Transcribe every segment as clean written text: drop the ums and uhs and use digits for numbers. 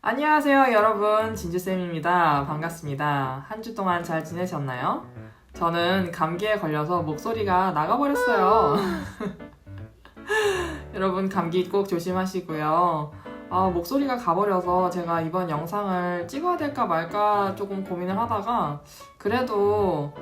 안녕하세요, 여러분. 진주쌤입니다. 반갑습니다. 한 주 동안 잘 지내셨나요? 저는 감기에 걸려서 목소리가 나가버렸어요. 여러분, 감기 꼭 조심하시고요. 목소리가 가버려서 제가 이번 영상을 찍어야 될까 말까 조금 고민을 하다가 그래도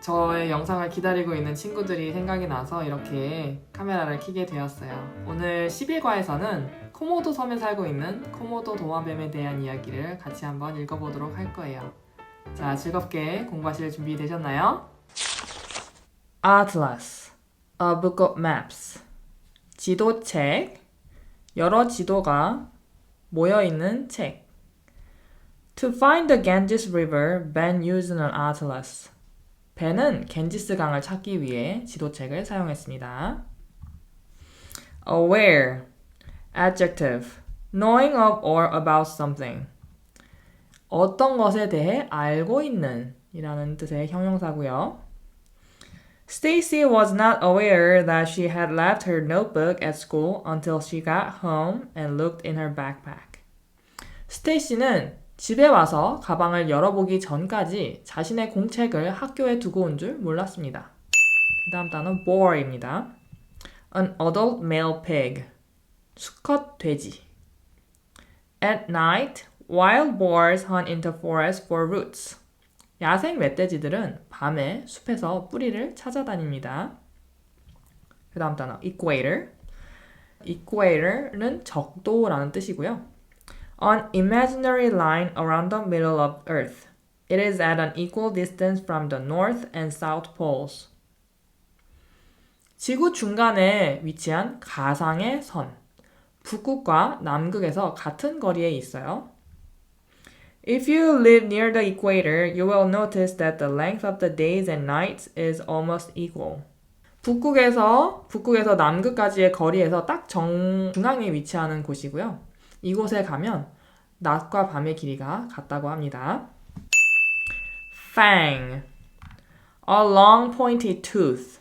저의 영상을 기다리고 있는 친구들이 생각이 나서 이렇게 카메라를 켜게 되었어요. 오늘 11과에서는 코모도 섬에 살고 있는 코모도 도마뱀에 대한 이야기를 같이 한번 읽어보도록 할 거예요. 자, 즐겁게 공부하실 준비 되셨나요? Atlas, a book of maps. 지도책, 여러 지도가 모여있는 책. To find the Ganges River, Ben used an atlas. 벤은 겐지스 강을 찾기 위해 지도책을 사용했습니다. Aware, adjective, knowing of or about something. 어떤 것에 대해 알고 있는 이라는 뜻의 형용사고요. Stacy was not aware that she had left her notebook at school until she got home and looked in her backpack. 스테이시는 집에 와서 가방을 열어보기 전까지 자신의 공책을 학교에 두고 온 줄 몰랐습니다. 그 다음 단어는 boar입니다. An adult male pig. 수컷 돼지. At night, wild boars hunt into forest for roots. 야생 멧돼지들은 밤에 숲에서 뿌리를 찾아다닙니다. 그 다음 단어 equator. equator는 적도라는 뜻이고요. An imaginary line around the middle of Earth. It is at an equal distance from the North and South poles. 지구 중간에 위치한 가상의 선. 북극과 남극에서 같은 거리에 있어요. If you live near the equator, you will notice that the length of the days and nights is almost equal. 북극에서 남극까지의 거리에서 딱 중앙에 위치하는 곳이고요. 이곳에 가면 낮과 밤의 길이가 같다고 합니다. Fang, a long pointed tooth.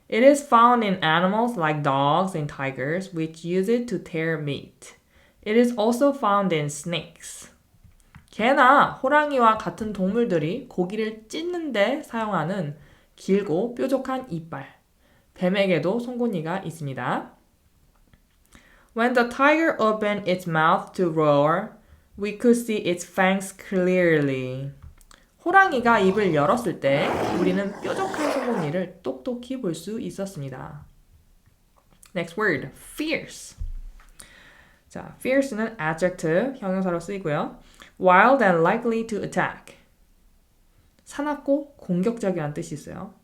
It is found in animals like dogs and tigers, which use it to tear meat. It is also found in snakes. 개나 호랑이와 같은 동물들이 고기를 찢는 데 사용하는 길고 뾰족한 이빨. 뱀에게도 송곳니가 있습니다. When the tiger opened its mouth to roar, we could see its fangs clearly. 호랑이가 입을 열었을 때 우리는 뾰족한 송곳니를 똑똑히 볼 수 있었습니다. Next word, fierce. 자, fierce는 adjective, 형용사로 쓰이고요. Wild and likely to attack. 사납고 공격적이라는 뜻이 있어요.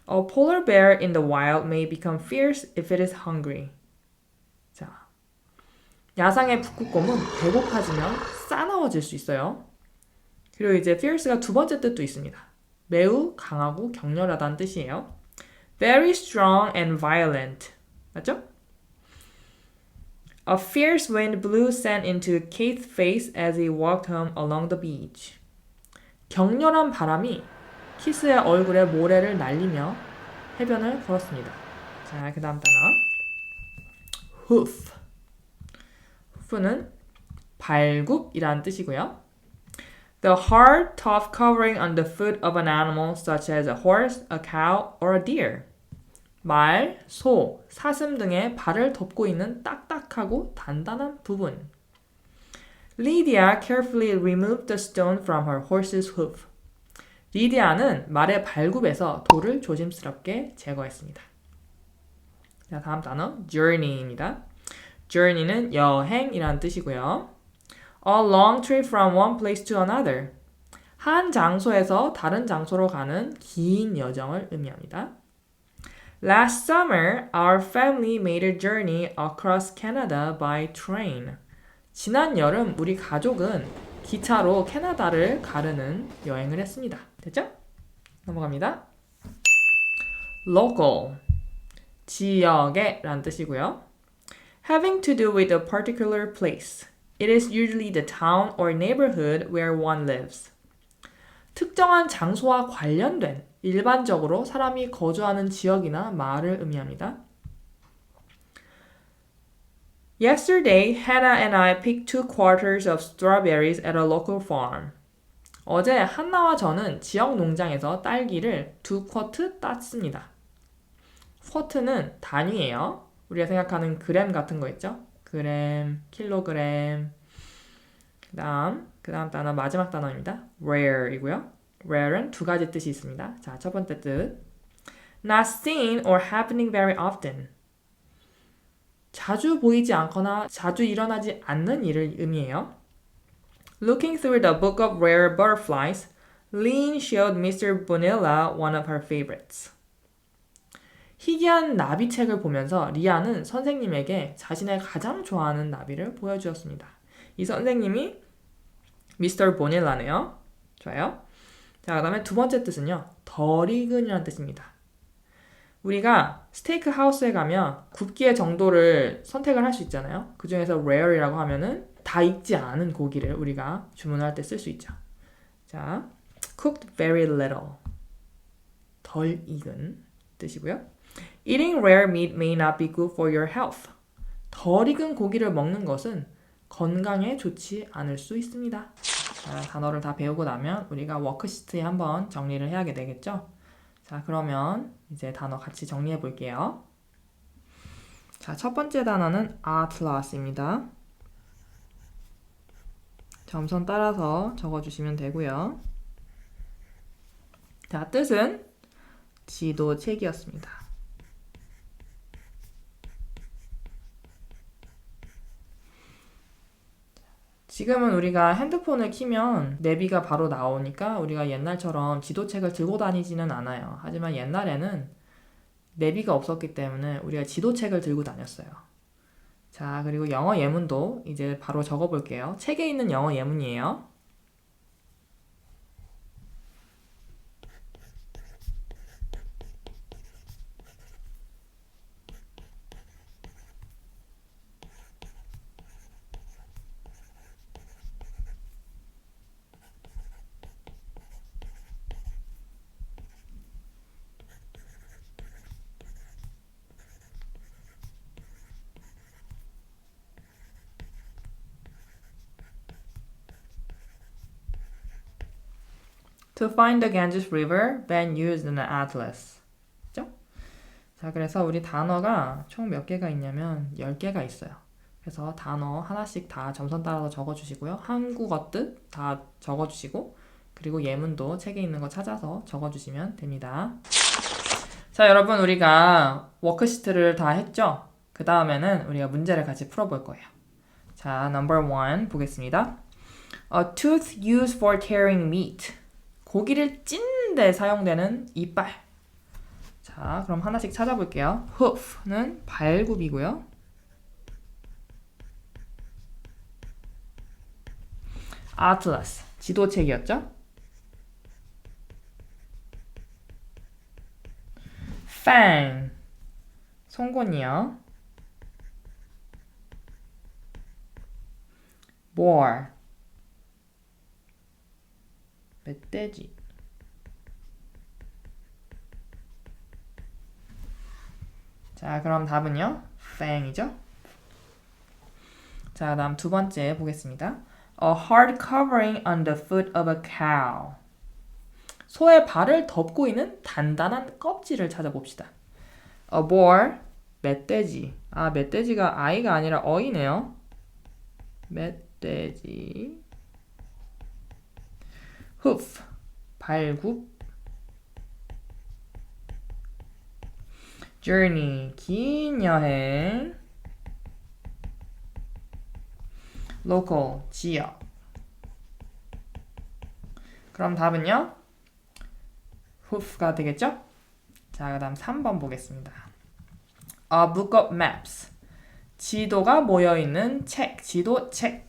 A polar bear in the wild may become fierce if it is hungry. 자, 야상의 북극곰은 배고파지면 싸나워질 수 있어요. 그리고 이제 fierce가 두 번째 뜻도 있습니다. 매우 강하고 격렬하다는 뜻이에요. Very strong and violent. 맞죠? A fierce wind blew sand into Kate's face as he walked home along the beach. 격렬한 바람이 키스의 얼굴에 모래를 날리며 해변을 걸었습니다. 자, 그 다음 단어. hoof. hoof는 발굽이라는 뜻이고요. The hard, tough covering on the foot of an animal such as a horse, a cow, or a deer. 말, 소, 사슴 등의 발을 덮고 있는 딱딱하고 단단한 부분. Lydia carefully removed the stone from her horse's hoof. 리디아는 말의 발굽에서 돌을 조심스럽게 제거했습니다. 자, 다음 단어 journey입니다. journey는 여행이라는 뜻이고요. A long trip from one place to another. 한 장소에서 다른 장소로 가는 긴 여정을 의미합니다. Last summer, our family made a journey across Canada by train. 지난 여름 우리 가족은 기차로 캐나다를 가르는 여행을 했습니다. 됐죠? 넘어갑니다. Local, 지역의 라는 뜻이고요. Having to do with a particular place. It is usually the town or neighborhood where one lives. 특정한 장소와 관련된 일반적으로 사람이 거주하는 지역이나 마을을 의미합니다. Yesterday, Hannah and I picked 2 quarters of strawberries at a local farm. 어제 한나와 저는 지역 농장에서 딸기를 2쿼트 땄습니다. 쿼트는 단위예요. 우리가 생각하는 그램 같은 거 있죠? 그램, 킬로그램. 그 다음 단어 마지막 단어입니다. rare이고요. rare은 2가지 뜻이 있습니다. 자, 첫 번째 뜻. Not seen or happening very often. 자주 보이지 않거나 자주 일어나지 않는 일을 의미해요. Looking through the book of rare butterflies, Lynn showed Mr. Bonilla one of her favorites. 희귀한 나비 책을 보면서 리아는 선생님에게 자신의 가장 좋아하는 나비를 보여주었습니다. 이 선생님이 미스터 보닐라네요. 좋아요. 자, 그 다음에 두 번째 뜻은요. 덜 익은이라는 뜻입니다. 우리가 스테이크 하우스에 가면 굽기의 정도를 선택을 할 수 있잖아요. 그 중에서 rare이라고 하면은 다 익지 않은 고기를 우리가 주문할 때 쓸 수 있죠. 자, cooked very little. 덜 익은 뜻이고요. Eating rare meat may not be good for your health. 덜 익은 고기를 먹는 것은 건강에 좋지 않을 수 있습니다. 자, 단어를 다 배우고 나면 우리가 워크시트에 한번 정리를 해야 되겠죠? 자, 그러면 이제 단어 같이 정리해 볼게요. 자, 첫 번째 단어는 atlas입니다. 점선 따라서 적어주시면 되고요. 자, 뜻은 지도책이었습니다. 지금은 우리가 핸드폰을 키면 내비가 바로 나오니까 우리가 옛날처럼 지도책을 들고 다니지는 않아요. 하지만 옛날에는 내비가 없었기 때문에 우리가 지도책을 들고 다녔어요. 자, 그리고 영어 예문도 이제 바로 적어볼게요. 책에 있는 영어 예문이에요. To find the Ganges River, Ben used an atlas. 그죠? 자, 그래서 우리 단어가 총 몇 개가 있냐면 10개가 있어요. 그래서 단어 하나씩 다 점선 따라서 적어주시고요. 한국어 뜻 다 적어주시고 그리고 예문도 책에 있는 거 찾아서 적어주시면 됩니다. 자, 여러분 우리가 워크시트를 다 했죠? 그 다음에는 우리가 문제를 같이 풀어볼 거예요. 자, number 1 보겠습니다. A tooth used for tearing meat. 고기를 찢는 데 사용되는 이빨. 자, 그럼 하나씩 찾아볼게요. hoof는 발굽이고요. atlas, 지도책이었죠? fang, 송곳니요. boar, 멧돼지. 자, 그럼 답은요? fang이죠? 자, 다음 두 번째 보겠습니다. A hard covering on the foot of a cow. 소의 발을 덮고 있는 단단한 껍질을 찾아봅시다. A boar, 멧돼지. 아, 멧돼지가 I가 아니라 어이네요. 멧돼지. hoof, 발굽. journey, 긴 여행. local, 지역. 그럼 답은요? hoof가 되겠죠? 자, 그 다음 3번 보겠습니다. A book of maps. 지도가 모여있는 책, 지도책.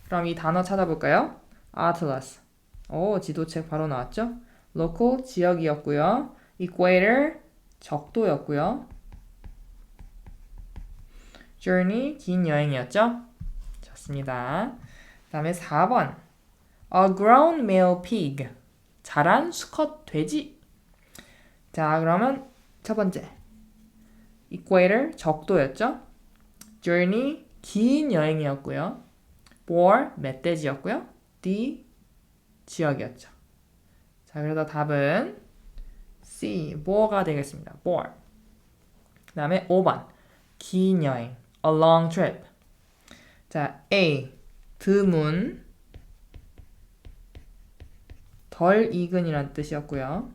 그럼 이 단어 찾아볼까요? atlas. 오, 지도책 바로 나왔죠? local, 지역이었고요. equator, 적도였고요. journey, 긴 여행이었죠? 좋습니다. 그 다음에 4번. A grown male pig. 자란 수컷 돼지. 자, 그러면 첫 번째. equator, 적도였죠? journey, 긴 여행이었고요. bore 멧돼지였고요. D 지역이었죠. 자, 그래서 답은 C bore가 되겠습니다. bore. 그 다음에 5번 긴 여행 a long trip. 자, A 드문 덜 익은이란 뜻이었고요.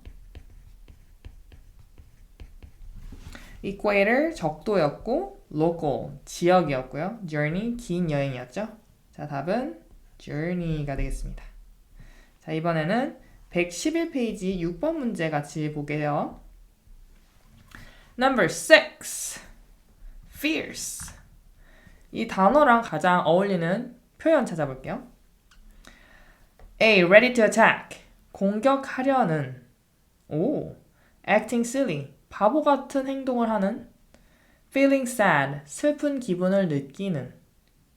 equator 적도였고 local 지역이었고요. journey 긴 여행이었죠. 자, 답은 journey가 되겠습니다. 자, 이번에는 111페이지 6번 문제 같이 보게요. Number 6 fierce. 이 단어랑 가장 어울리는 표현 찾아볼게요. A. Ready to attack. 공격하려는. 오. Acting silly. 바보 같은 행동을 하는. Feeling sad. 슬픈 기분을 느끼는.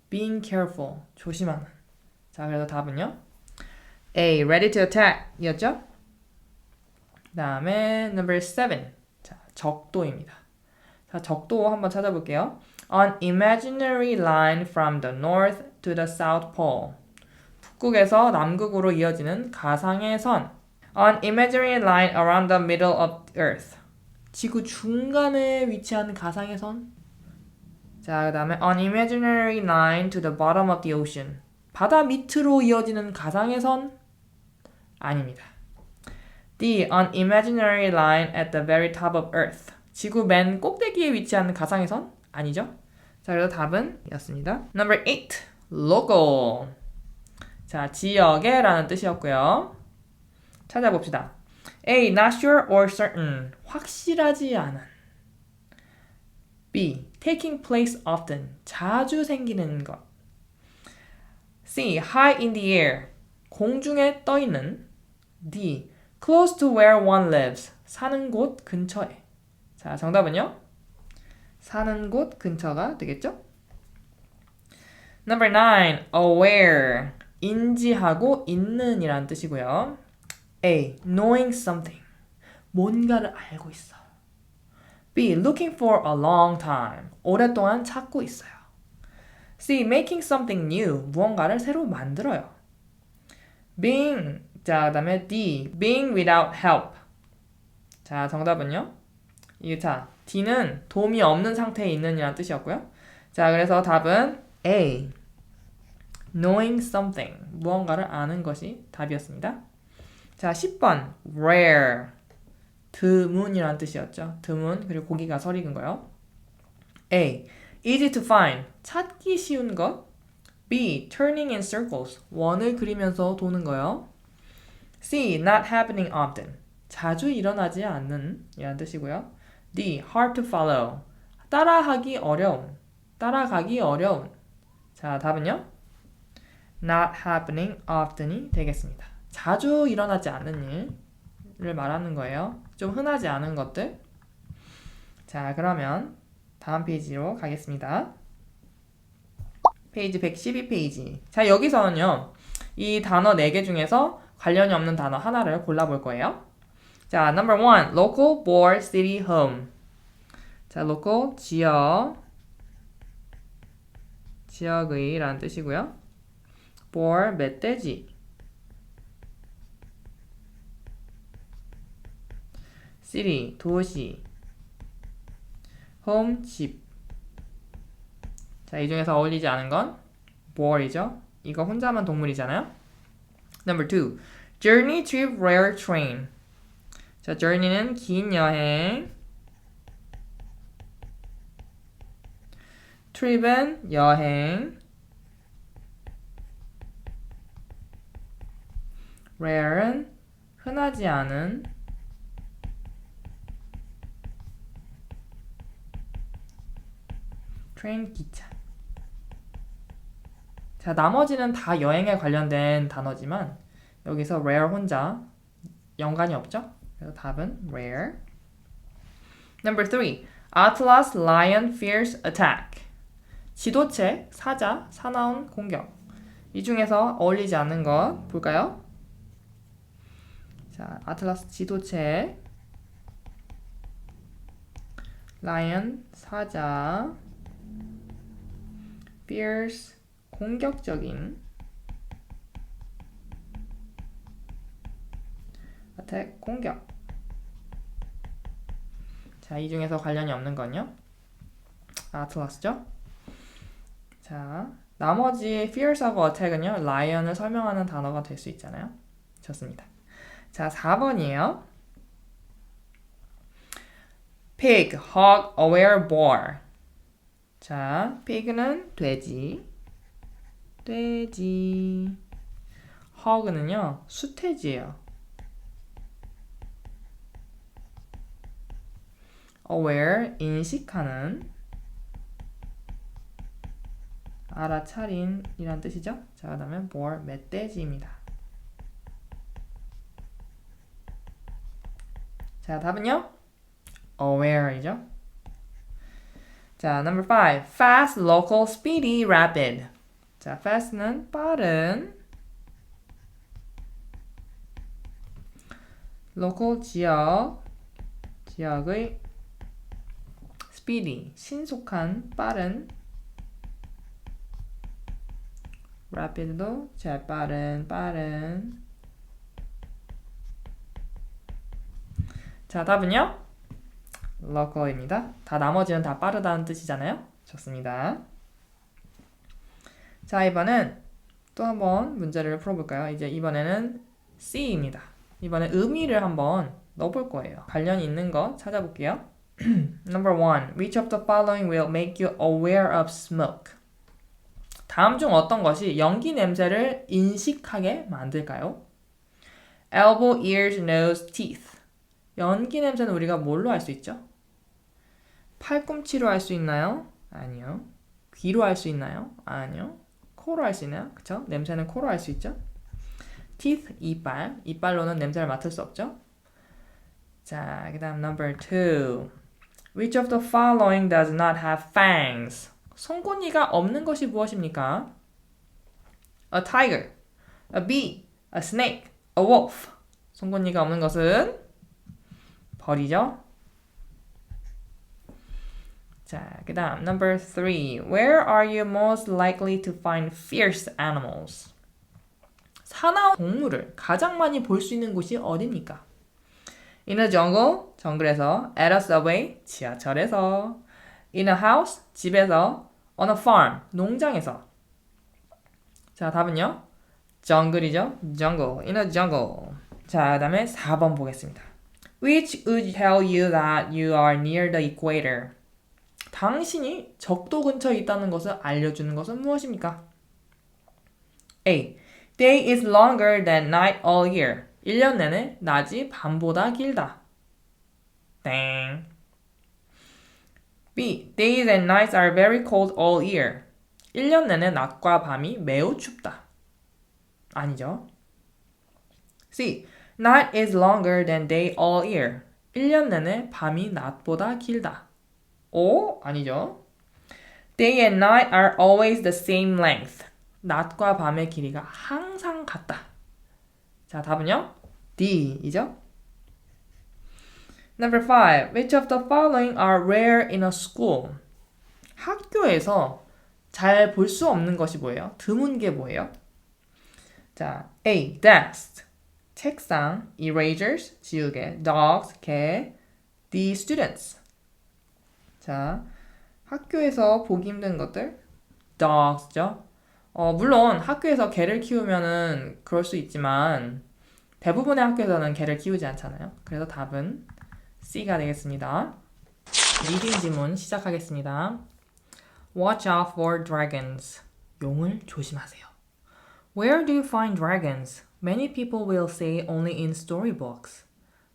Being careful. 조심하는. 자, 그래서 답은요. A. Ready to attack 이었죠? 그 다음에 number 7. 자, 적도입니다. 자, 적도 한번 찾아볼게요. An imaginary line from the north to the south pole. 북극에서 남극으로 이어지는 가상의 선. An imaginary line around the middle of earth. 지구 중간에 위치한 가상의 선. 자, 그 다음에 An imaginary line to the bottom of the ocean. 바다 밑으로 이어지는 가상의 선. 아닙니다. D. An imaginary line at the very top of earth. 지구 맨 꼭대기에 위치한 가상의 선. 아니죠? 자, 그래서 답은 이었습니다. Number 8. Local. 자, 지역에 라는 뜻이었고요. 찾아봅시다. A. Not sure or certain. 확실하지 않은. B. Taking place often. 자주 생기는 것. C. High in the air. 공중에 떠 있는. D. Close to where one lives. 사는 곳 근처에. 자, 정답은요? 사는 곳 근처가 되겠죠? Number 9. Aware. 인지하고 있는 이란 뜻이고요. A. Knowing something. 뭔가를 알고 있어. B. Looking for a long time. 오랫동안 찾고 있어요. C. Making something new. 무언가를 새로 만들어요. Being. 자, 그 다음에 D. Being without help. 자, 정답은요? 자, D는 도움이 없는 상태에 있는 이란 뜻이었고요. 자, 그래서 답은 A. Knowing something. 무언가를 아는 것이 답이었습니다. 자, 10번. Rare. 드문이란 뜻이었죠. 드문, 그리고 고기가 설익은 거요. A. Easy to find. 찾기 쉬운 것. B. Turning in circles. 원을 그리면서 도는 거요. C. Not happening often. 자주 일어나지 않는 이란 뜻이고요. D. Hard to follow. 따라하기 어려운. 따라가기 어려운. 자, 답은요? Not happening often이 되겠습니다. 자주 일어나지 않는 일을 말하는 거예요. 좀 흔하지 않은 것들. 자, 그러면 다음 페이지로 가겠습니다. 페이지 112페이지. 자, 여기서는요. 이 단어 4개 중에서 관련이 없는 단어 하나를 골라볼 거예요. 자, number 1. Local, bore, city, home. 자, local, 지역의 라는 뜻이고요. bore, 멧돼지. city, 도시. home, 집. 자, 이 중에서 어울리지 않은 건 bore이죠. 이거 혼자만 동물이잖아요. Number 2. Journey, trip, rail, train. 자, journey는 긴 여행. trip은 여행. rail은 흔하지 않은. train, 기차. 자, 나머지는 다 여행에 관련된 단어지만 여기서 rare 혼자 연관이 없죠? 그래서 답은 rare. Number 3. Atlas, lion, fierce, attack. 지도책, 사자, 사나운 공격. 이 중에서 어울리지 않는 것 볼까요? 자, 아틀라스 지도책, lion, 사자, fierce, 공격적인. attack, 공격. 자, 이 중에서 관련이 없는 건요? 아틀라스죠? 자, 나머지 fierce하고 attack은요, lion을 설명하는 단어가 될 수 있잖아요. 좋습니다. 자, 4번이에요. pig, hog, aware, boar. 자, pig는 돼지. hog는요, 수돼지예요. aware, 인식하는. 알아차린이란 뜻이죠. 자, 그 다음에 boar, 멧돼지입니다. 자, 답은요? aware이죠. 자, number 5. fast, local, speedy, rapid. 자, fast는 빠른. local, 지역의. speedy, 신속한, 빠른. rapid도 잘 빠른. 자, 답은요? local입니다. 다 나머지는 다 빠르다는 뜻이잖아요. 좋습니다. 자, 이번엔 또 한번 문제를 풀어볼까요? 이제 이번에는 C입니다. 이번에 의미를 한번 넣어볼 거예요. 관련이 있는 거 찾아볼게요. Number 1. Which of the following will make you aware of smoke? 다음 중 어떤 것이 연기 냄새를 인식하게 만들까요? Elbow, ears, nose, teeth. 연기 냄새는 우리가 뭘로 알 수 있죠? 팔꿈치로 알 수 있나요? 아니요. 귀로 알 수 있나요? 아니요. 코로 알 수 있나요? 그쵸? 냄새는 코로 알 수 있죠? teeth, 이빨. 이빨로는 냄새를 맡을 수 없죠? 자, 그 다음 number 2. Which of the following does not have fangs? 송곳니가 없는 것이 무엇입니까? A tiger, a bee, a snake, a wolf. 송곳니가 없는 것은 벌이죠? 자, 그 다음 number 3. Where are you most likely to find fierce animals? 사나운 동물을 가장 많이 볼 수 있는 곳이 어디입니까? In a jungle, 정글에서. At a subway, 지하철에서. In a house, 집에서. On a farm, 농장에서. 자, 답은요? jungle이죠? jungle, in a jungle. 자, 그 다음에 4번 보겠습니다. Which would tell you that you are near the equator? 당신이 적도 근처에 있다는 것을 알려주는 것은 무엇입니까? A. Day is longer than night all year. 1년 내내 낮이 밤보다 길다. 땡. B. Days and nights are very cold all year. 1년 내내 낮과 밤이 매우 춥다. 아니죠. C. Night is longer than day all year. 1년 내내 밤이 낮보다 길다. O. 아니죠. Day and night are always the same length. 낮과 밤의 길이가 항상 같다. 자, 답은요? D이죠. Number 5. Which of the following are rare in a school? 학교에서 잘 볼 수 없는 것이 뭐예요? 드문 게 뭐예요? 자, A. Desk, 책상. Erasers, 지우개. Dogs, 개. D. Students. 자, 학교에서 보기 힘든 것들. Dogs죠. 물론 학교에서 개를 키우면은 그럴 수 있지만 대부분의 학교에서는 개를 키우지 않잖아요. 그래서 답은 C가 되겠습니다. 리딩 지문 시작하겠습니다. Watch out for dragons. 용을 조심하세요. Where do you find dragons? Many people will say only in storybooks.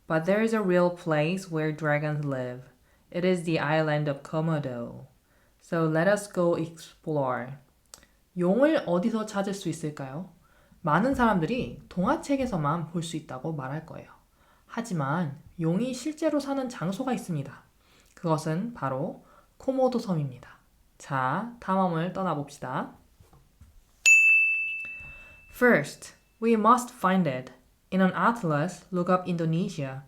But there is a real place where dragons live. It is the island of Komodo. So let us go explore. 용을 어디서 찾을 수 있을까요? 많은 사람들이 동화책에서만 볼 수 있다고 말할 거예요. 하지만 용이 실제로 사는 장소가 있습니다. 그것은 바로 코모도 섬입니다. 자, 탐험을 떠나봅시다. First, we must find it. In an atlas, look up Indonesia.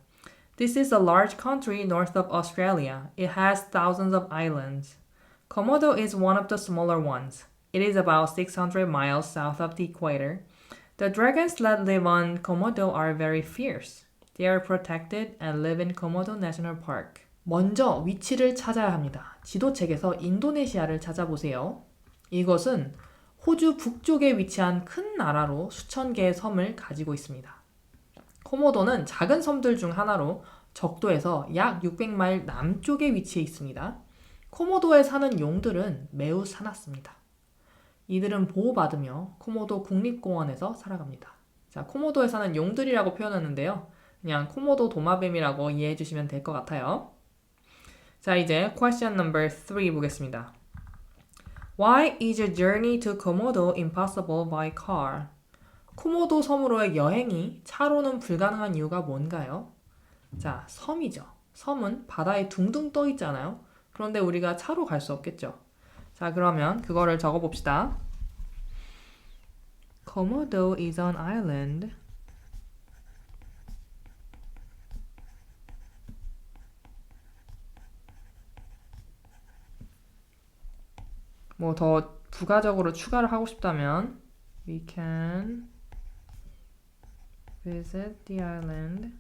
This is a large country north of Australia. It has thousands of islands. Komodo is one of the smaller ones. It is about 600 miles south of the equator. The dragons that live on Komodo are very fierce. They are protected and live in Komodo National Park. 먼저 위치를 찾아야 합니다. 지도책에서 인도네시아를 찾아보세요. 이것은 호주 북쪽에 위치한 큰 나라로 수천 개의 섬을 가지고 있습니다. 코모도는 작은 섬들 중 하나로 적도에서 약 600마일 남쪽에 위치해 있습니다. 코모도에 사는 용들은 매우 사납습니다. 이들은 보호받으며 코모도 국립공원에서 살아갑니다. 자, 코모도에 사는 용들이라고 표현했는데요. 그냥 코모도 도마뱀이라고 이해해 주시면 될 것 같아요. 자, 이제 question number 3 보겠습니다. Why is a journey to Komodo impossible by car? 코모도 섬으로의 여행이 차로는 불가능한 이유가 뭔가요? 자, 섬이죠. 섬은 바다에 둥둥 떠 있잖아요. 그런데 우리가 차로 갈 수 없겠죠. 자, 그러면 그거를 적어 봅시다. Komodo is an island. 뭐 더 부가적으로 추가를 하고 싶다면 we can visit the island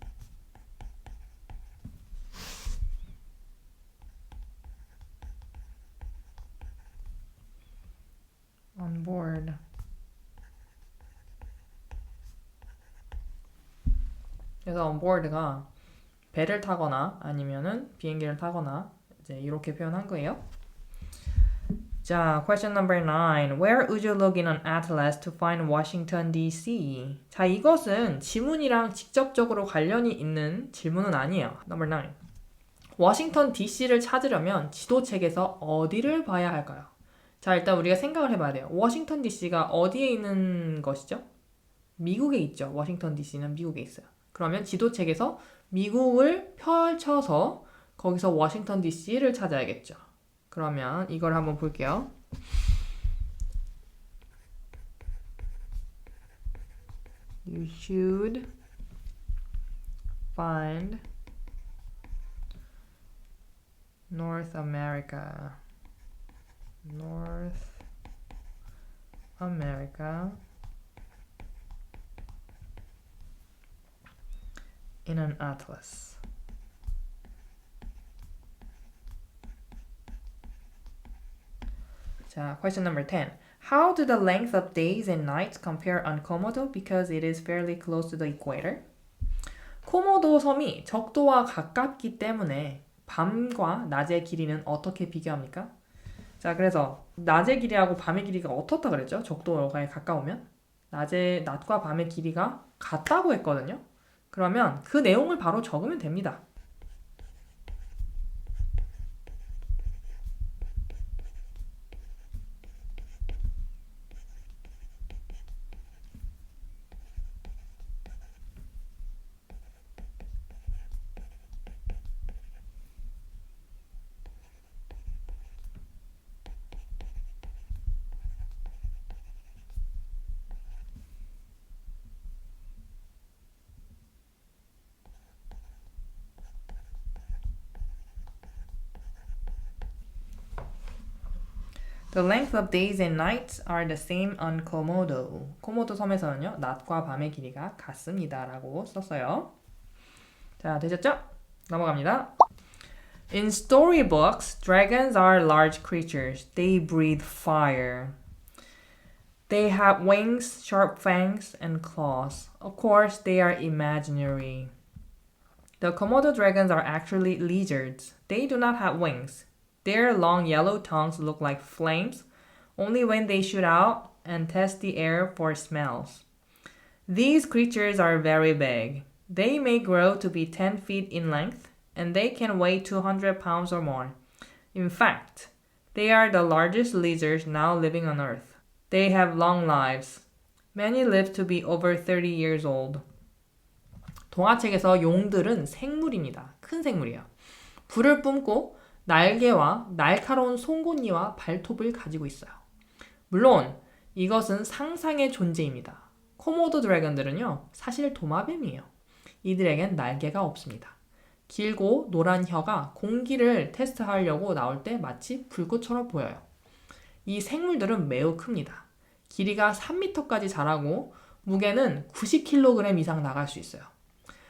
on board. 그래서 on board가 배를 타거나 아니면은 비행기를 타거나 이제 이렇게 표현한 거예요. 자, question number 9. Where would you look in an atlas to find Washington, D.C.? 자, 이것은 지문이랑 직접적으로 관련이 있는 질문은 아니에요. Number 9. 워싱턴 DC를 찾으려면 지도책에서 어디를 봐야 할까요? 자, 일단 우리가 생각을 해봐야 돼요. 워싱턴 DC가 어디에 있는 것이죠? 미국에 있죠. 워싱턴 DC는 미국에 있어요. 그러면 지도책에서 미국을 펼쳐서 거기서 워싱턴 DC를 찾아야겠죠. 그러면 이걸 한번 볼게요. You should find North America. North America in an atlas. 자, question number 10. How do the length of days and nights compare on Komodo because it is fairly close to the equator? 코모도 섬이 적도와 가깝기 때문에 밤과 낮의 길이는 어떻게 비교합니까? 자, 그래서 낮의 길이하고 밤의 길이가 어떻다 그랬죠? 적도에 가까우면 낮과 밤의 길이가 같다고 했거든요. 그러면 그 내용을 바로 적으면 됩니다. The length of days and nights are the same on Komodo. 코모도 섬에서는요, 낮과 밤의 길이가 같습니다. 라고 썼어요. 자, 되셨죠? 넘어갑니다. In storybooks, dragons are large creatures. They breathe fire. They have wings, sharp fangs, and claws. Of course, they are imaginary. The Komodo dragons are actually lizards. They do not have wings. Their long yellow tongues look like flames only when they shoot out and test the air for smells. These creatures are very big. They may grow to be 10 feet in length, and they can weigh 200 pounds or more. In fact, they are the largest lizards now living on Earth. They have long lives. Many live to be over 30 years old. 동화책에서 용들은 생물입니다. 큰 생물이에요. 불을 뿜고 날개와 날카로운 송곳니와 발톱을 가지고 있어요. 물론 이것은 상상의 존재입니다. 코모도 드래곤들은요, 사실 도마뱀이에요. 이들에겐 날개가 없습니다. 길고 노란 혀가 공기를 테스트하려고 나올 때 마치 불꽃처럼 보여요. 이 생물들은 매우 큽니다. 길이가 3m까지 자라고 무게는 90kg 이상 나갈 수 있어요.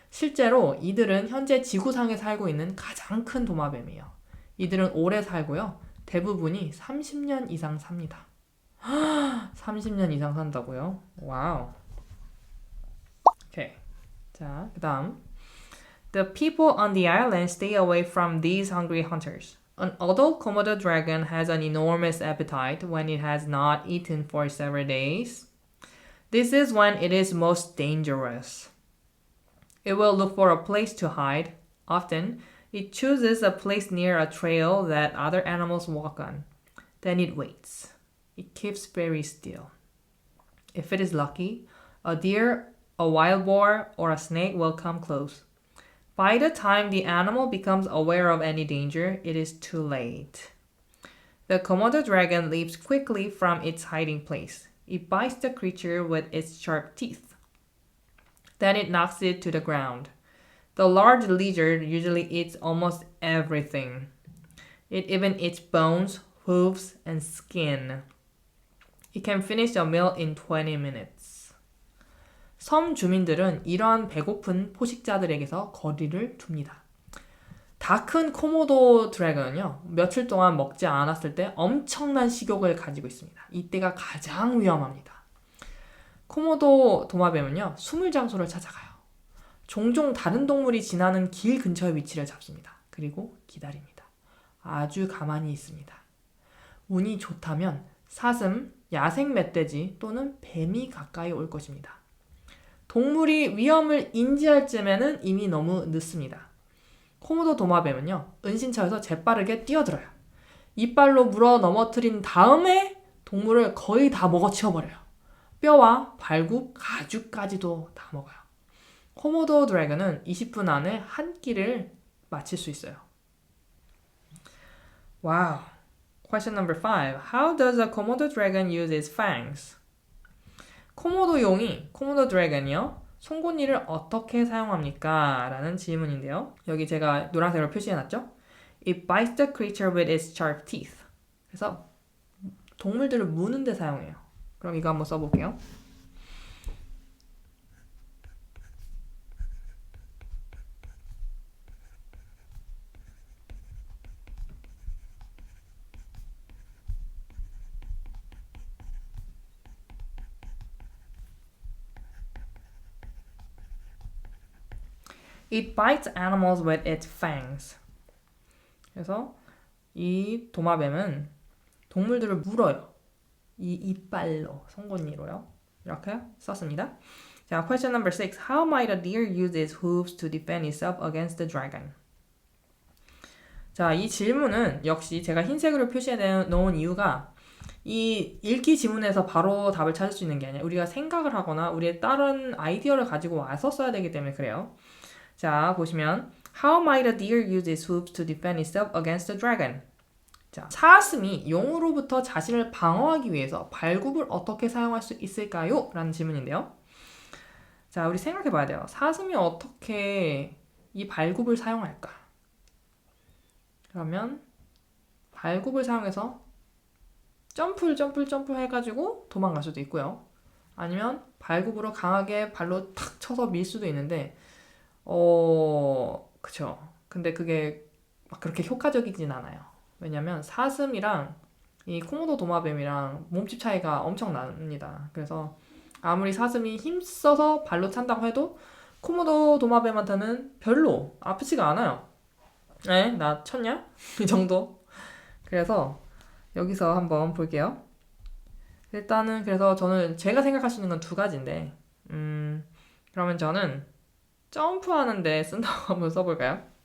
실제로 이들은 현재 지구상에 살고 있는 가장 큰 도마뱀이에요. 이들은 오래 살고요. 대부분이 30년 이상 삽니다. 30년 이상 산다고요? 와우. 오케이. 자, 그다음. The people on the island stay away from these hungry hunters. Although Komodo dragon has an enormous appetite when it has not eaten for several days, this is when it is most dangerous. It will look for a place to hide. Often, it chooses a place near a trail that other animals walk on. Then it waits. It keeps very still. If it is lucky, a deer, a wild boar, or a snake will come close. By the time the animal becomes aware of any danger, it is too late. The Komodo dragon leaps quickly from its hiding place. It bites the creature with its sharp teeth. Then it knocks it to the ground. The large lizard usually eats almost everything. It even eats bones, hooves, and skin. It can finish a meal in 20 minutes. 섬 주민들은 이러한 배고픈 포식자들에게서 거리를 둡니다. 다 큰 코모도 드래곤은요, 며칠 동안 먹지 않았을 때 엄청난 식욕을 가지고 있습니다. 이때가 가장 위험합니다. 코모도 도마뱀은요, 숨을 장소를 찾아가요. 종종 다른 동물이 지나는 길 근처에 위치를 잡습니다. 그리고 기다립니다. 아주 가만히 있습니다. 운이 좋다면 사슴, 야생 멧돼지 또는 뱀이 가까이 올 것입니다. 동물이 위험을 인지할 쯤에는 이미 너무 늦습니다. 코모도 도마뱀은요, 은신처에서 재빠르게 뛰어들어요. 이빨로 물어 넘어뜨린 다음에 동물을 거의 다 먹어치워버려요. 뼈와 발굽, 가죽까지도 다 먹어요. 코모도 드래곤은 20분 안에 한 끼를 마칠 수 있어요. Wow. Question number 5. How does a Komodo dragon use its fangs? 코모도 드래곤이요, 송곳니를 어떻게 사용합니까? 라는 질문인데요. 여기 제가 노란색으로 표시해놨죠? It bites the creature with its sharp teeth. 그래서 동물들을 무는 데 사용해요. 그럼 이거 한번 써볼게요. It bites animals with its fangs. 그래서 이 도마뱀은 동물들을 물어요. 이 이빨로, 송곳니로요. 이렇게 썼습니다. 자, question number 6. How might a deer use its hooves to defend itself against the dragon? 자, 이 질문은 역시 제가 흰색으로 표시해 놓은 이유가 이 읽기 지문에서 바로 답을 찾을 수 있는 게 아니라 우리가 생각을 하거나 우리의 다른 아이디어를 가지고 와서 써야 되기 때문에 그래요. 자, 보시면 How might a deer use its hooves to defend itself against the dragon? 자, 사슴이 용으로부터 자신을 방어하기 위해서 발굽을 어떻게 사용할 수 있을까요? 라는 질문인데요. 자, 우리 생각해 봐야 돼요. 사슴이 어떻게 이 발굽을 사용할까? 그러면 발굽을 사용해서 점프 해가지고 도망갈 수도 있고요. 아니면 발굽으로 강하게 발로 탁 쳐서 밀 수도 있는데 그쵸. 근데 그게 막 그렇게 효과적이진 않아요. 왜냐면 사슴이랑 이 코모도 도마뱀이랑 몸집 차이가 엄청 납니다. 그래서 아무리 사슴이 힘써서 발로 찬다고 해도 코모도 도마뱀한테는 별로 아프지가 않아요. 에? 나 쳤냐? 이 정도. 그래서 여기서 한번 볼게요. 일단은 그래서 저는 제가 생각할 수 있는 건 두 가지인데 그러면 저는 점프하는데 쓴다고 한번 써볼까요?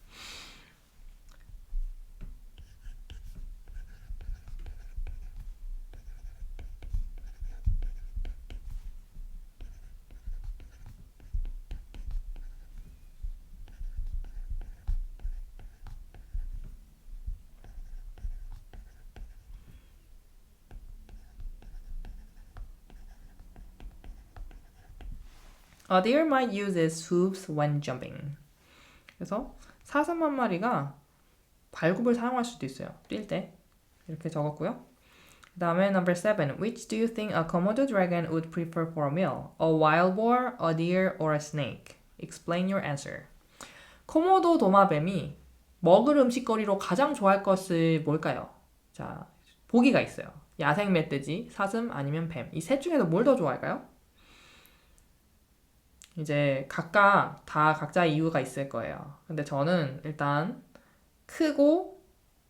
A deer might use its hooves when jumping. 그래서 사슴 한 마리가 발굽을 사용할 수도 있어요. 뛸 때. 이렇게 적었고요. 그 다음에 number 7. Which do you think a Komodo dragon would prefer for a meal? A wild boar, a deer, or a snake? Explain your answer. 코모도 도마뱀이 먹을 음식거리로 가장 좋아할 것이 뭘까요? 자, 보기가 있어요. 야생 멧돼지, 사슴, 아니면 뱀. 이 셋 중에서 뭘 더 좋아할까요? 이제 각각 다 각자의 이유가 있을 거예요. 근데 저는 일단 크고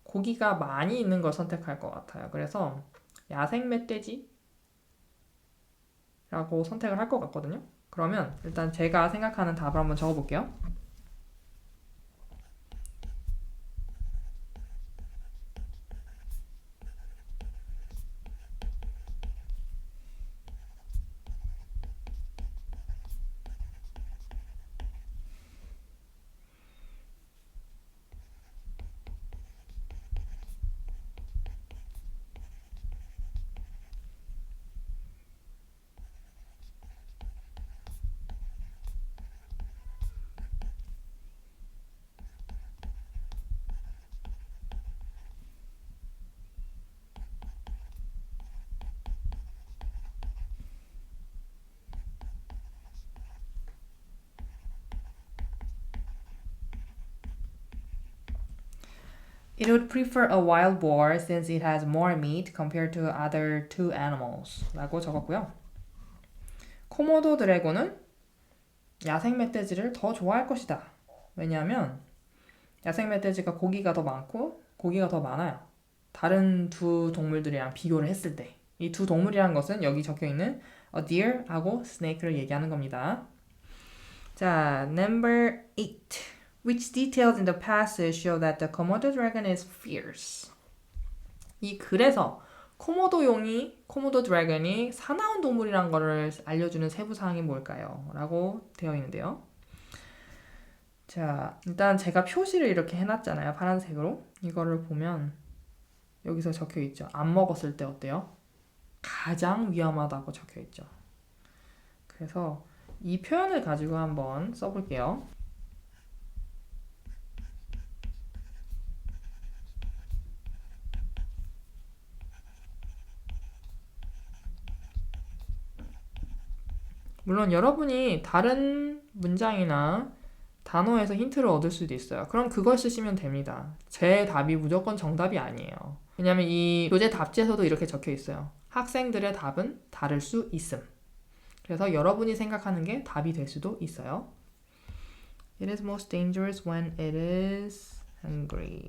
고기가 많이 있는 걸 선택할 것 같아요. 그래서 야생 멧돼지라고 선택을 할 것 같거든요. 그러면 일단 제가 생각하는 답을 한번 적어볼게요. It would prefer a wild boar since it has more meat compared to other two animals. 라고 적었고요. 코모도 드래곤은 야생 멧돼지를 더 좋아할 것이다. 왜냐하면 야생 멧돼지가 고기가 더 많고 고기가 더 많아요. 다른 두 동물들이랑 비교를 했을 때. 이 두 동물이라는 것은 여기 적혀있는 a deer하고 snake를 얘기하는 겁니다. 자, number 8. Which details in the passage show that the Komodo dragon is fierce? 이 글에서 코모도 드래곤이 사나운 동물이란 거를 알려주는 세부사항이 뭘까요? 라고 되어 있는데요. 자, 일단 제가 표시를 이렇게 해놨잖아요. 파란색으로. 이거를 보면 여기서 적혀있죠. 안 먹었을 때 어때요? 가장 위험하다고 적혀있죠. 그래서 이 표현을 가지고 한번 써볼게요. 물론 여러분이 다른 문장이나 단어에서 힌트를 얻을 수도 있어요. 그럼 그걸 쓰시면 됩니다. 제 답이 무조건 정답이 아니에요. 왜냐면 이 교재 답지에서도 이렇게 적혀 있어요. 학생들의 답은 다를 수 있음. 그래서 여러분이 생각하는 게 답이 될 수도 있어요. It is most dangerous when it is hungry.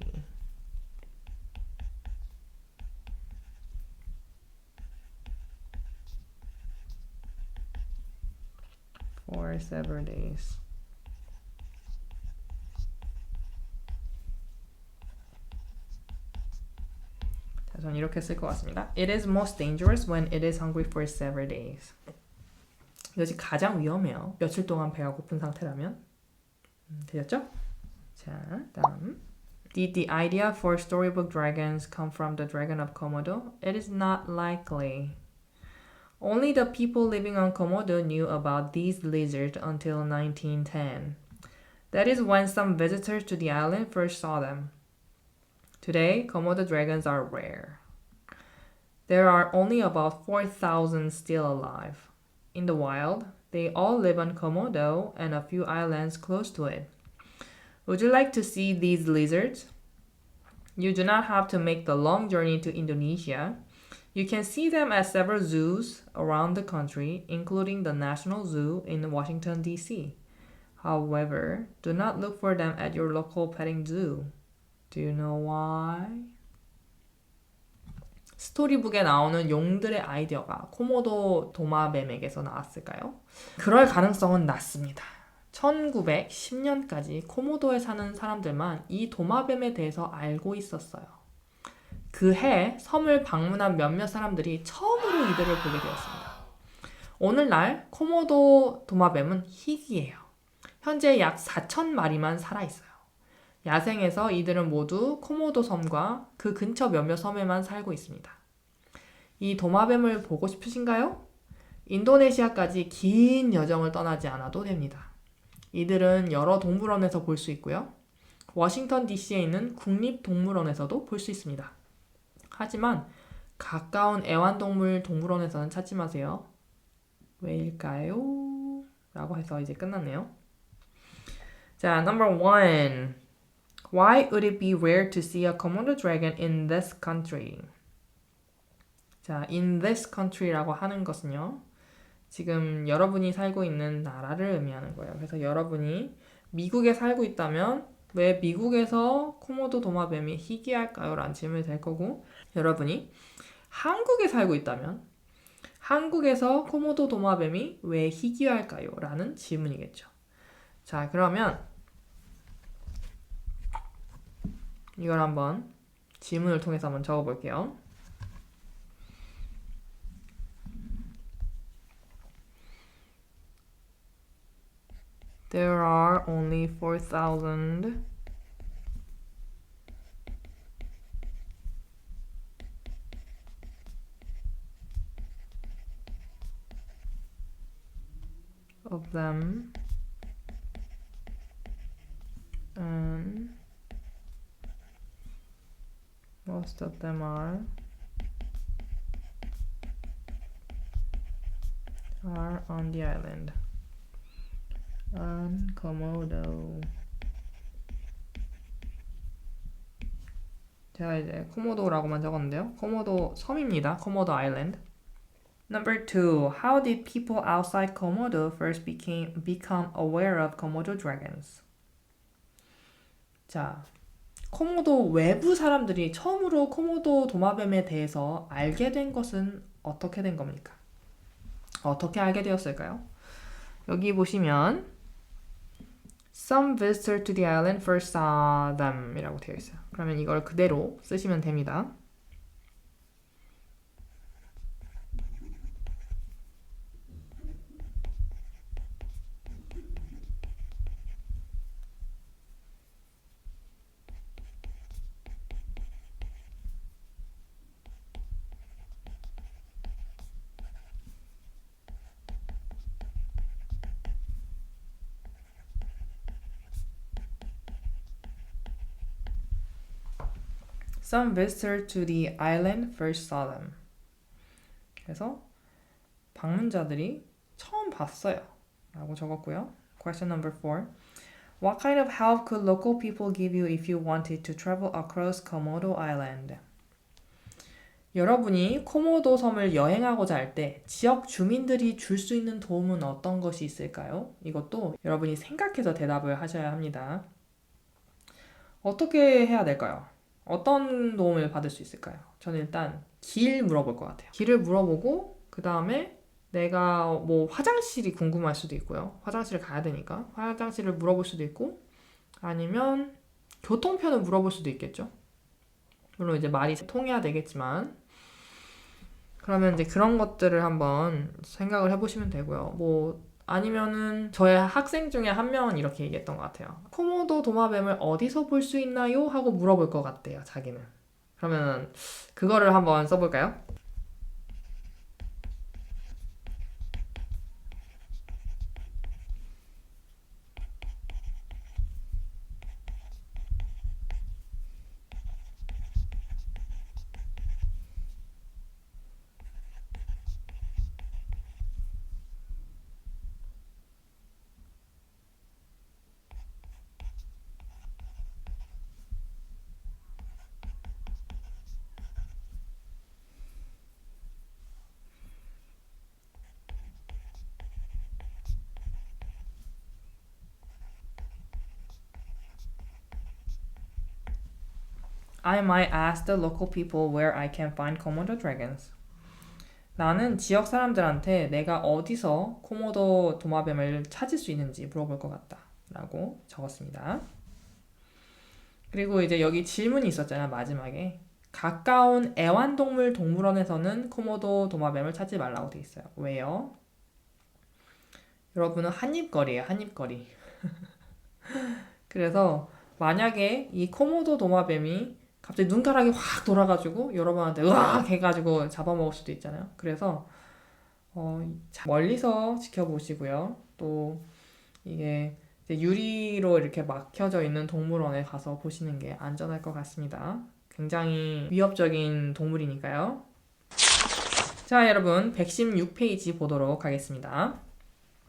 For several days. 자, 저는 이렇게 쓸 것 같습니다. It is most dangerous when it is hungry for several days. 이것이 가장 위험해요. 며칠 동안 배가 고픈 상태라면. 되셨죠? 자, 다음. Did the idea for storybook dragons come from the dragon of Komodo? It is not likely. Only the people living on Komodo knew about these lizards until 1910. That is when some visitors to the island first saw them. Today, Komodo dragons are rare. There are only about 4,000 still alive. In the wild, they all live on Komodo and a few islands close to it. Would you like to see these lizards? You do not have to make the long journey to Indonesia. You can see them at several zoos around the country, including the National Zoo in Washington, D.C. However, do not look for them at your local petting zoo. Do you know why? 스토리북에 나오는 용들의 아이디어가 코모도 도마뱀에게서 나왔을까요? 그럴 가능성은 낮습니다. 1910년까지 코모도에 사는 사람들만 이 도마뱀에 대해서 알고 있었어요. 그 해 섬을 방문한 몇몇 사람들이 처음으로 이들을 보게 되었습니다. 오늘날 코모도 도마뱀은 희귀해요. 현재 약 4,000마리만 살아있어요. 야생에서 이들은 모두 코모도 섬과 그 근처 몇몇 섬에만 살고 있습니다. 이 도마뱀을 보고 싶으신가요? 인도네시아까지 긴 여정을 떠나지 않아도 됩니다. 이들은 여러 동물원에서 볼 수 있고요. 워싱턴 DC에 있는 국립동물원에서도 볼 수 있습니다. 하지만 가까운 애완동물 동물원에서는 찾지 마세요. 왜일까요? 라고 해서 이제 끝났네요. 자, number one. Why would it be rare to see a Komodo dragon in this country? 자, in this country라고 하는 것은요. 지금 여러분이 살고 있는 나라를 의미하는 거예요. 그래서 여러분이 미국에 살고 있다면 왜 미국에서 코모도 도마뱀이 희귀할까요? 라는 질문이 될 거고, 여러분이 한국에 살고 있다면 한국에서 코모도 도마뱀이 왜 희귀할까요? 라는 질문이겠죠. 자, 그러면 이걸 한번 질문을 통해서 한번 적어볼게요. There are only 4,000 of them, and most of them are on the island. On Komodo. 제가 이제 코모도라고만 적었는데요. 코모도 섬입니다. 코모도 아일랜드. Number two, how did people outside Komodo first become aware of Komodo dragons? 자, 코모도 외부 사람들이 처음으로 코모도 도마뱀에 대해서 알게 된 것은 어떻게 된 겁니까? 어떻게 알게 되었을까요? 여기 보시면 Some visitor to the island first saw them 이라고 되어 있어요. 그러면 이걸 그대로 쓰시면 됩니다. Some visitor to the island first saw them. 그래서 방문자들이 처음 봤어요. 라고 적었고요. Question number 4. What kind of help could local people give you if you wanted to travel across Komodo Island? 여러분이 코모도 섬을 여행하고자 할 때 지역 주민들이 줄 수 있는 도움은 어떤 것이 있을까요? 이것도 여러분이 생각해서 대답을 하셔야 합니다. 어떻게 해야 될까요? 어떤 도움을 받을 수 있을까요? 저는 일단 길 물어볼 것 같아요. 길을 물어보고 그 다음에 내가 뭐 화장실이 궁금할 수도 있고요. 화장실을 가야 되니까 화장실을 물어볼 수도 있고 아니면 교통편을 물어볼 수도 있겠죠. 물론 이제 말이 통해야 되겠지만 그러면 이제 그런 것들을 한번 생각을 해보시면 되고요. 뭐 아니면은 저의 학생 중에 한 명은 이렇게 얘기했던 것 같아요. 코모도 도마뱀을 어디서 볼 수 있나요? 하고 물어볼 것 같대요, 자기는. 그러면 그거를 한번 써볼까요? I might ask the local people where I can find Komodo dragons. 나는 지역 사람들한테 내가 어디서 코모도 도마뱀을 찾을 수 있는지 물어볼 것 같다. 라고 적었습니다. 그리고 이제 여기 질문이 있었잖아요, 마지막에. 가까운 애완동물 동물원에서는 코모도 도마뱀을 찾지 말라고 돼 있어요. 왜요? 여러분은 한입거리예요, 한입거리. 그래서 만약에 이 코모도 도마뱀이 갑자기 눈가락이 확 돌아가지고 여러분한테 으악 해가지고 잡아먹을 수도 있잖아요. 그래서 멀리서 지켜보시고요. 또 이게 이제 유리로 이렇게 막혀져 있는 동물원에 가서 보시는 게 안전할 것 같습니다. 굉장히 위협적인 동물이니까요. 자, 여러분 116페이지 보도록 하겠습니다.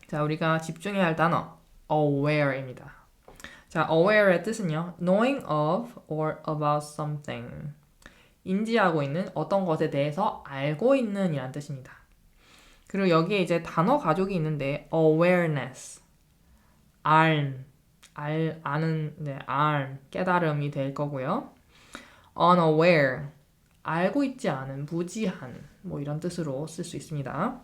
자, 우리가 집중해야 할 단어 aware입니다. 자, aware의 뜻은요. knowing of or about something. 인지하고 있는 어떤 것에 대해서 알고 있는 이란 뜻입니다. 그리고 여기에 이제 단어 가족이 있는데 awareness, 아는, 네, 깨달음이 될 거고요. unaware, 알고 있지 않은, 무지한, 뭐 이런 뜻으로 쓸 수 있습니다.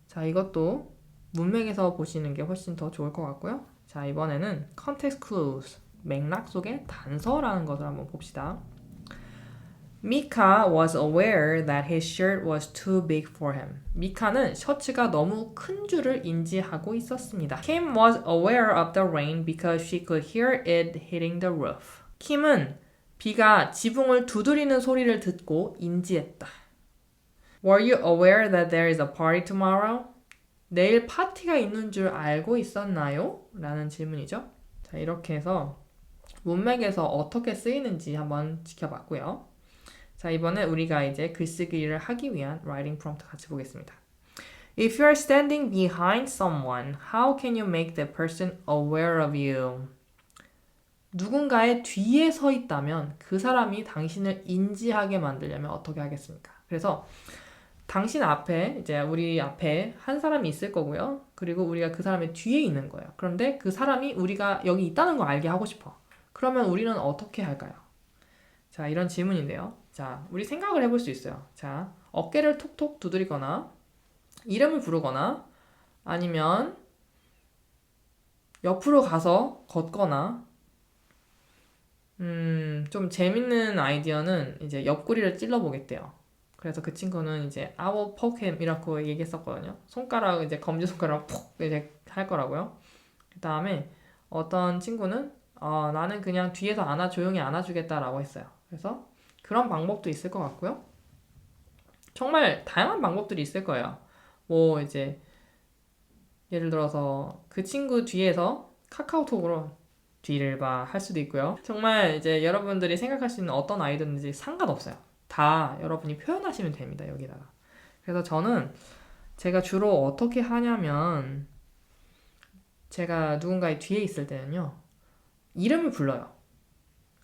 자, 이것도 문맥에서 보시는 게 훨씬 더 좋을 것 같고요. 자, 이번에는 context clues, 맥락 속의 단서라는 것을 한번 봅시다. Mika was aware that his shirt was too big for him. 미카는 셔츠가 너무 큰 줄을 인지하고 있었습니다. Kim was aware of the rain because she could hear it hitting the roof. 킴은 비가 지붕을 두드리는 소리를 듣고 인지했다. Were you aware that there is a party tomorrow? 내일 파티가 있는 줄 알고 있었나요? 라는 질문이죠. 자, 이렇게 해서 문맥에서 어떻게 쓰이는지 한번 지켜봤고요. 자, 이번에 우리가 이제 글쓰기를 하기 위한 writing prompt 같이 보겠습니다. If you are standing behind someone, how can you make that person aware of you? 누군가의 뒤에 서 있다면 그 사람이 당신을 인지하게 만들려면 어떻게 하겠습니까? 그래서 당신 앞에 이제 우리 앞에 한 사람이 있을 거고요. 그리고 우리가 그 사람의 뒤에 있는 거예요. 그런데 그 사람이 우리가 여기 있다는 걸 알게 하고 싶어. 그러면 우리는 어떻게 할까요? 자, 이런 질문인데요. 자, 우리 생각을 해볼 수 있어요. 자, 어깨를 톡톡 두드리거나 이름을 부르거나 아니면 옆으로 가서 걷거나 좀 재밌는 아이디어는 이제 옆구리를 찔러보겠대요. 그래서 그 친구는 이제 I will poke him 이라고 얘기했었거든요. 손가락 이제 검지손가락 푹 이제 할 거라고요. 그 다음에 어떤 친구는 나는 그냥 뒤에서 조용히 안아주겠다라고 했어요. 그래서 그런 방법도 있을 것 같고요. 정말 다양한 방법들이 있을 거예요. 뭐 이제 예를 들어서 그 친구 뒤에서 카카오톡으로 뒤를 봐 할 수도 있고요. 정말 이제 여러분들이 생각할 수 있는 어떤 아이디어든지 상관없어요. 다 여러분이 표현하시면 됩니다. 여기다가. 그래서 저는 제가 주로 어떻게 하냐면 제가 누군가의 뒤에 있을 때는요. 이름을 불러요.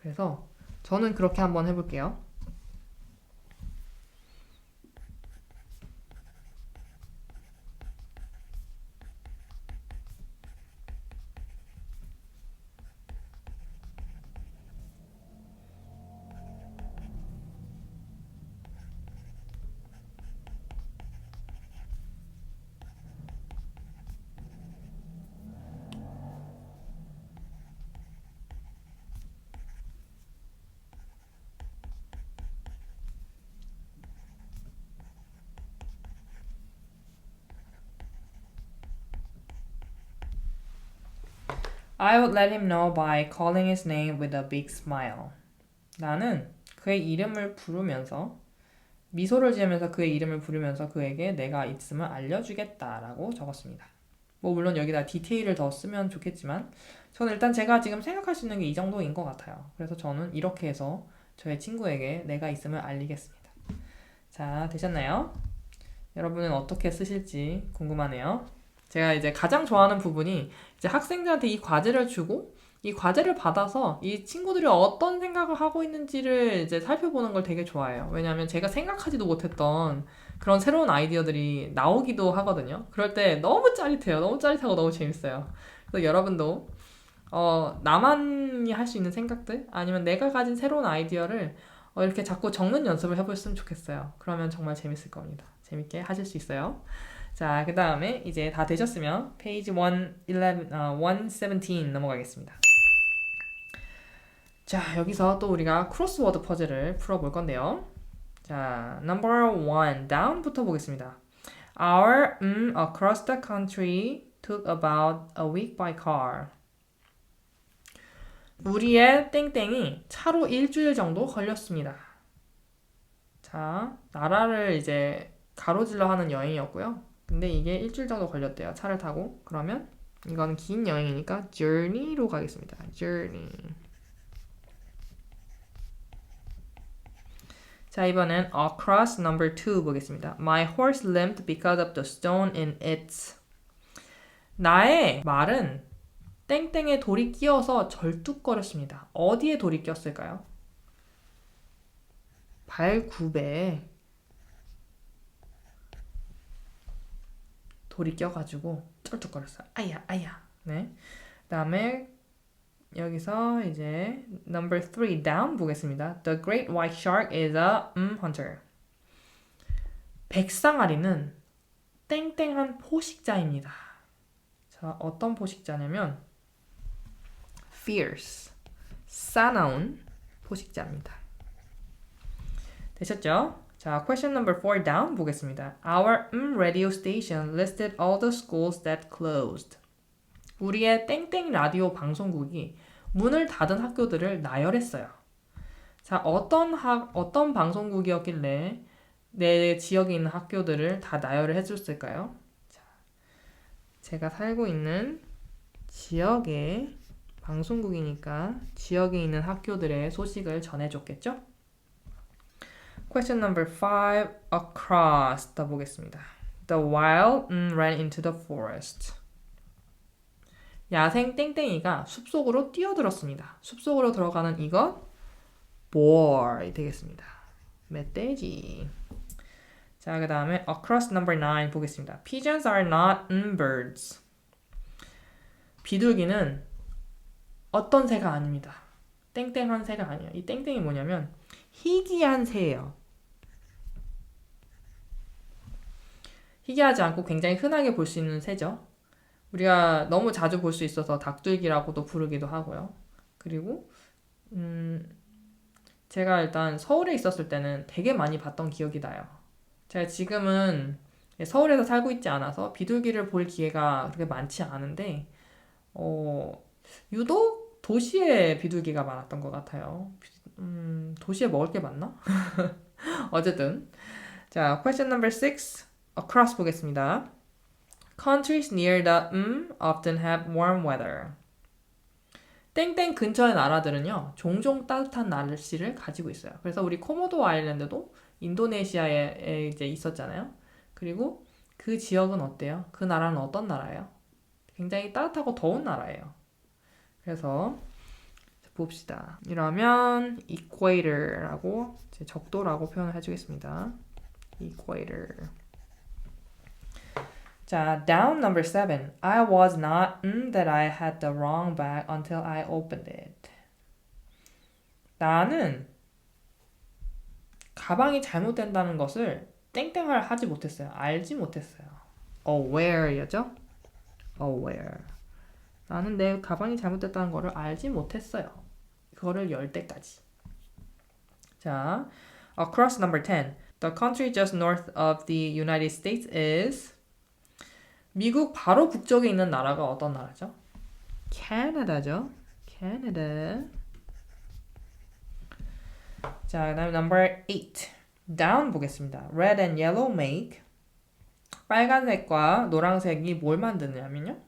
그래서 저는 그렇게 한번 해볼게요. I would let him know by calling his name with a big smile. 나는 그의 이름을 부르면서 미소를 지으면서 그의 이름을 부르면서 그에게 내가 있음을 알려주겠다라고 적었습니다. 뭐 물론 여기다 디테일을 더 쓰면 좋겠지만 저는 일단 제가 지금 생각할 수 있는 게 이 정도인 것 같아요. 그래서 저는 이렇게 해서 저의 친구에게 내가 있음을 알리겠습니다. 자, 되셨나요? 여러분은 어떻게 쓰실지 궁금하네요. 제가 이제 가장 좋아하는 부분이 이제 학생들한테 이 과제를 주고 이 과제를 받아서 이 친구들이 어떤 생각을 하고 있는지를 이제 살펴보는 걸 되게 좋아해요. 왜냐하면 제가 생각하지도 못했던 그런 새로운 아이디어들이 나오기도 하거든요. 그럴 때 너무 짜릿해요. 너무 짜릿하고 너무 재밌어요. 그래서 여러분도 나만이 할 수 있는 생각들 아니면 내가 가진 새로운 아이디어를 이렇게 자꾸 적는 연습을 해보셨으면 좋겠어요. 그러면 정말 재밌을 겁니다. 재밌게 하실 수 있어요. 자, 그 다음에 이제 다 되셨으면 페이지 117 넘어가겠습니다. 자, 여기서 또 우리가 크로스워드 퍼즐을 풀어볼 건데요. 자, number 1 down부터 보겠습니다. Our across the country took about a week by car. 우리의 땡땡이 차로 일주일 정도 걸렸습니다. 자, 나라를 이제 가로질러 하는 여행이었고요. 근데 이게 일주일 정도 걸렸대요. 차를 타고. 그러면 이건 긴 여행이니까 journey로 가겠습니다. journey. 자, 이번엔 across number 2 보겠습니다. My horse limped because of the stone in its. 나의 말은 땡땡에 돌이 끼어서 절뚝거렸습니다. 어디에 돌이 꼈을까요? 발굽에 돌이 껴가지고 쩔뚝거렸어요. 아야, 아야. 네. 그다음에 여기서 이제 number 3 down 보겠습니다. The great white shark is a hunter. 백상아리는 땡땡한 포식자입니다. 자, 어떤 포식자냐면 fierce, 사나운 포식자입니다. 되셨죠? 자, question number 4 down 보겠습니다. Our radio station listed all the schools that closed. 우리의 땡땡 라디오 방송국이 문을 닫은 학교들을 나열했어요. 자, 어떤 방송국이었길래 내 지역에 있는 학교들을 다 나열을 해줬을까요? 자, 제가 살고 있는 지역의 방송국이니까 지역에 있는 학교들의 소식을 전해줬겠죠? Question number 5, across 더 보겠습니다. The wild ran into the forest. 야생 땡땡이가 숲속으로 뛰어들었습니다. 숲속으로 들어가는 이것, boar 되겠습니다. 멧돼지. 자, 그 다음에 across number 9 보겠습니다. Pigeons are not birds. 비둘기는 어떤 새가 아닙니다. 땡땡한 새가 아니에요. 이 땡땡이 뭐냐면 희귀한 새예요. 희귀하지 않고 굉장히 흔하게 볼 수 있는 새죠. 우리가 너무 자주 볼 수 있어서 닭줄기라고도 부르기도 하고요. 그리고 제가 일단 서울에 있었을 때는 되게 많이 봤던 기억이 나요. 제가 지금은 서울에서 살고 있지 않아서 비둘기를 볼 기회가 그렇게 많지 않은데 유독 도시에 비둘기가 많았던 것 같아요. 도시에 먹을 게 많나? 어쨌든 자, question number 6 across 보겠습니다. Countries near the often have warm weather. 땡땡 근처의 나라들은요, 종종 따뜻한 날씨를 가지고 있어요. 그래서 우리 코모도 아일랜드도 인도네시아에 이제 있었잖아요. 그리고 그 지역은 어때요? 그 나라는 어떤 나라예요? 굉장히 따뜻하고 더운 나라예요. 그래서 봅시다. 이러면 equator라고 적도라고 표현을 해주겠습니다. equator. 자, down number 7. I was not that I had the wrong bag until I opened it. 나는 가방이 잘못된다는 것을 땡땡을 하지 못했어요. 알지 못했어요. aware였죠? aware. 나는 내 가방이 잘못됐다는 것을 알지 못했어요. 그거를 열 때까지. 자, across number 10. The country just north of the United States is 미국 바로 북쪽에 있는 나라가 어떤 나라죠? 캐나다죠. 캐나다. 자, 그다음 number 8. down 보겠습니다. Red and yellow make. 빨간색과 노란색이 뭘 만드냐면요.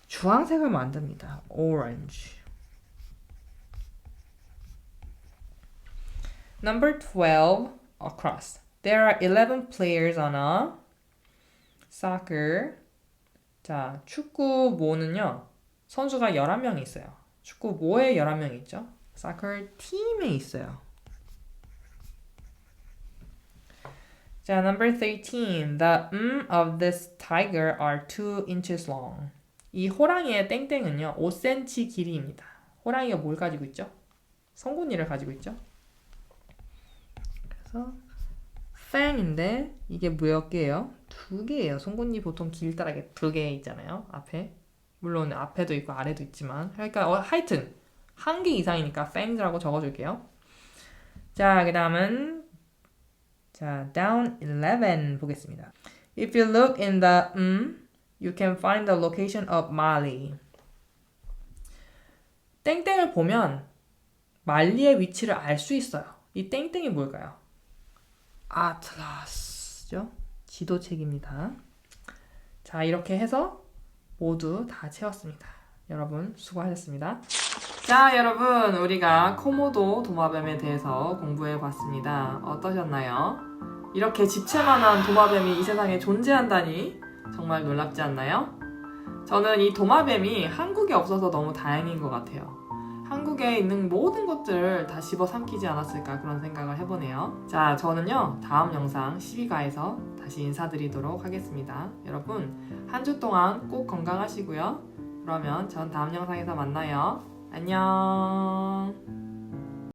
주황색을 만듭니다. orange. Number 12. across. There are 11 players on a soccer. 자, 축구 모는요. 선수가 11명이 있어요. 축구 모에 11명이 있죠. soccer 팀에 있어요. 자, number 13. The of this tiger are 2 inches long. 이 호랑이의 땡땡은요. 5cm 길이입니다. 호랑이가 뭘 가지고 있죠? 송곳니를 가지고 있죠. 그래서 fang인데 이게 몇 개예요? 2개예요. 송곳니 보통 길다랗게 2개 있잖아요. 앞에. 물론 앞에도 있고 아래도 있지만 그러니까 하여튼 1개 이상이니까 fangs라고 적어줄게요. 자, 그 다음은 자, down 11 보겠습니다. If you look in the you can find the location of Mali. 땡땡을 보면 말리의 위치를 알 수 있어요. 이 땡땡이 뭘까요? 아틀라스죠? 지도책입니다. 자, 이렇게 해서 모두 다 채웠습니다. 여러분 수고하셨습니다. 자, 여러분, 우리가 코모도 도마뱀에 대해서 공부해 봤습니다. 어떠셨나요? 이렇게 집채만한 도마뱀이 이 세상에 존재한다니 정말 놀랍지 않나요? 저는 이 도마뱀이 한국에 없어서 너무 다행인 것 같아요. 한국에 있는 모든 것들을 다 집어삼키지 않았을까 그런 생각을 해보네요. 자, 저는요, 다음 영상 12가에서 다시 인사드리도록 하겠습니다. 여러분, 한 주 동안 꼭 건강하시고요. 그러면 전 다음 영상에서 만나요. 안녕.